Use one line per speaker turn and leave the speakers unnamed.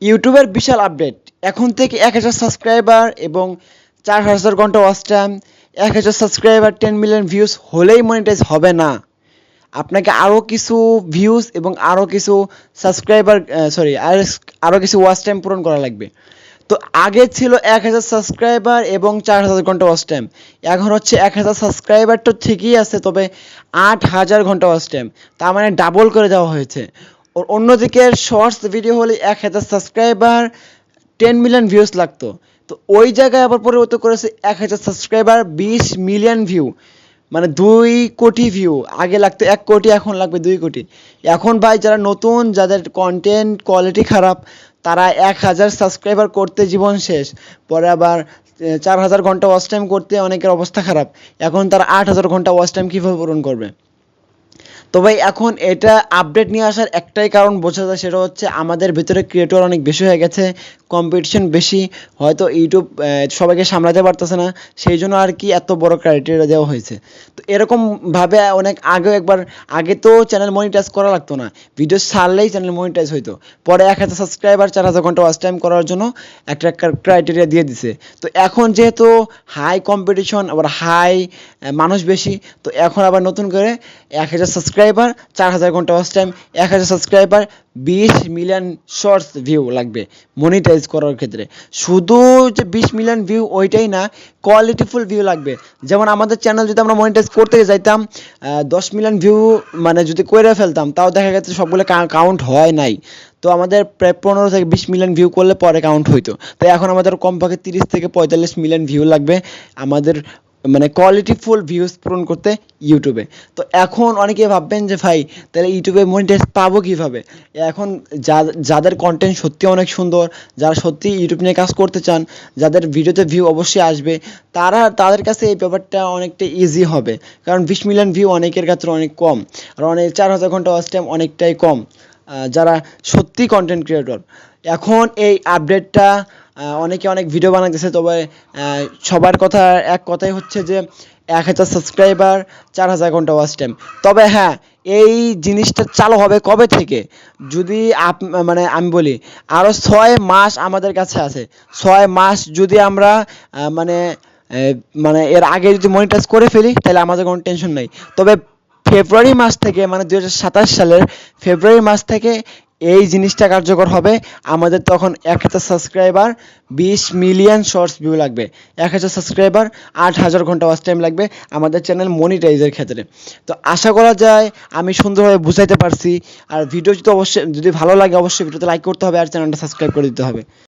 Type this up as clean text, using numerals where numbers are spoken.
ইউটিউবের বিশাল আপডেট। এখন থেকে 1000 সাবস্ক্রাইবার এবং 4000 ঘন্টা watch time, 1000 subscriber 10 million views হলেই মনিটাইজ হবে না। আপনাকে আরও কিছু ভিউজ এবং আরও কিছু সাবস্ক্রাইবার আরও কিছু ওয়াচ টাইম পূরণ করা লাগবে। তো আগে ছিল 1000 সাবস্ক্রাইবার এবং 4000 ঘন্টা ওয়াচ টাইম। এখন হচ্ছে 1000 সাবস্ক্রাইবার তো ঠিকই আছে, তবে 8000 ঘন্টা ওয়াচ টাইম, তার মানে ডাবল করে দেওয়া হয়েছে। ওর অন্যদিকে শর্টস ভিডিও হলে 1000 সাবস্ক্রাইবার 10 মিলিয়ন ভিউজ লাগতো, তো ওই জায়গায় আবার পরিবর্তন করেছে 1000 সাবস্ক্রাইবার 20 মিলিয়ন ভিউ, মানে 2 কোটি ভিউ। আগে লাগতো 1 কোটি, এখন লাগবে 2 কোটি। এখন ভাই যারা নতুন, যাদের কন্টেন্ট কোয়ালিটি খারাপ, তারা 1000 সাবস্ক্রাইবার করতে জীবন শেষ, পরে আবার 4000 ঘন্টা ওয়াচ টাইম করতে অনেকের অবস্থা খারাপ। এখন তারা 8000 ঘন্টা ওয়াচ টাইম কীভাবে পূরণ করবে? তো ভাই এখন এটা আপডেট নিয়ে আসার একটাই কারণ বোঝা যায়, সেটা হচ্ছে আমাদের ভিতরে ক্রিয়েটর অনেক বেশি হয়ে গেছে, কম্পিটিশন বেশি, হয়তো ইউটিউব সবাইকে সামলাতে পারতেছে না, সেই জন্য আর কি এত বড় ক্রাইটেরিয়া দেওয়া হয়েছে। তো এরকমভাবে অনেক আগে তো চ্যানেল মনিটাইজ করা লাগতো না, ভিডিও ছাড়লেই চ্যানেল মনিটাইজ হইতো। পরে 1000 সাবস্ক্রাইবার 4000 ঘন্টা ওয়াচ টাইম করার জন্য একটা ক্রাইটেরিয়া দিয়ে দিছে। তো এখন যেহেতু হাই কম্পিটিশন, আবার হাই মানুষ বেশি, তো এখন আবার নতুন করে 1000 সাবস্ক্রাইবার 4000 ঘন্টা watch time, 1000 subscriber 20 million shorts view লাগবে মনিটাইজ করার ক্ষেত্রে। শুধু যে 20 মিলিয়ন ভিউ ওইটাই না, কোয়ালিটিফুল ভিউ লাগবে। যেমন আমাদের চ্যানেল যদি আমরা মনিটাইজ করতে যাইতাম, 10 মিলিয়ন ভিউ মানে যদি করে ফেলতাম, তাও দেখা গেছে সবগুলো কাউন্ট হয় নাই। তো আমাদের প্রায় 15 থেকে 20 মিলিয়ন ভিউ করলে পরে কাউন্ট হইতো। তাই এখন আমাদের কমপক্ষে 30 থেকে 45 মিলিয়ন ভিউ লাগবে আমাদের মানে কোয়ালিটিফুল ভিউজ পূরণ করতে ইউটিউবে। তো এখন অনেকে ভাববেন যে ভাই তাহলে ইউটিউবে মনিটাইজ পাবো কীভাবে? এখন যাদের কন্টেন্ট সত্যি অনেক সুন্দর, যারা সত্যি ইউটিউব নিয়ে কাজ করতে চান, যাদের ভিডিওতে ভিউ অবশ্যই আসবে, তাদের কাছে এই ব্যাপারটা অনেকটা ইজি হবে। কারণ 20 মিলিয়ন ভিউ অনেকের কাছে অনেক কম, আর 4000 ঘন্টা ওয়াচ টাইম অনেকটাই কম যারা সত্যি কন্টেন্ট ক্রিয়েটর। এখন এই আপডেটটা অনেকে অনেক ভিডিও বানাইতেছে, তবে সবার এক কথাই হচ্ছে যে 1000 সাবস্ক্রাইবার 4000 ঘন্টা ওয়াচ টাইম। তবে হ্যাঁ, এই জিনিসটা চালু হবে কবে থেকে? যদি মানে আমি বলি, আরও 6 মাস আমাদের কাছে আছে। 6 মাস যদি আমরা মানে মানে এর আগে যদি মনিটাইজ করে ফেলি, তাহলে আমাদের কোনো টেনশন নেই। তবে ফেব্রুয়ারি মাস থেকে, মানে 2027 সালের ফেব্রুয়ারি মাস থেকে এই জিনিসটা কার্যকর হবে। আমাদের তখন 1000 সাবস্ক্রাইবার 20 মিলিয়ন শর্টস ভিউ লাগবে, 1000 সাবস্ক্রাইবার 8000 ঘন্টা ওয়াচ টাইম লাগবে আমাদের চ্যানেল মনিটাইজের ক্ষেত্রে। তো আশা করা যায় আমি সুন্দরভাবে বুঝাইতে পারছি। আর ভিডিও যদি ভালো লাগে অবশ্যই ভিডিওতে লাইক করতে হবে আর চ্যানেলটা সাবস্ক্রাইব করে দিতে হবে।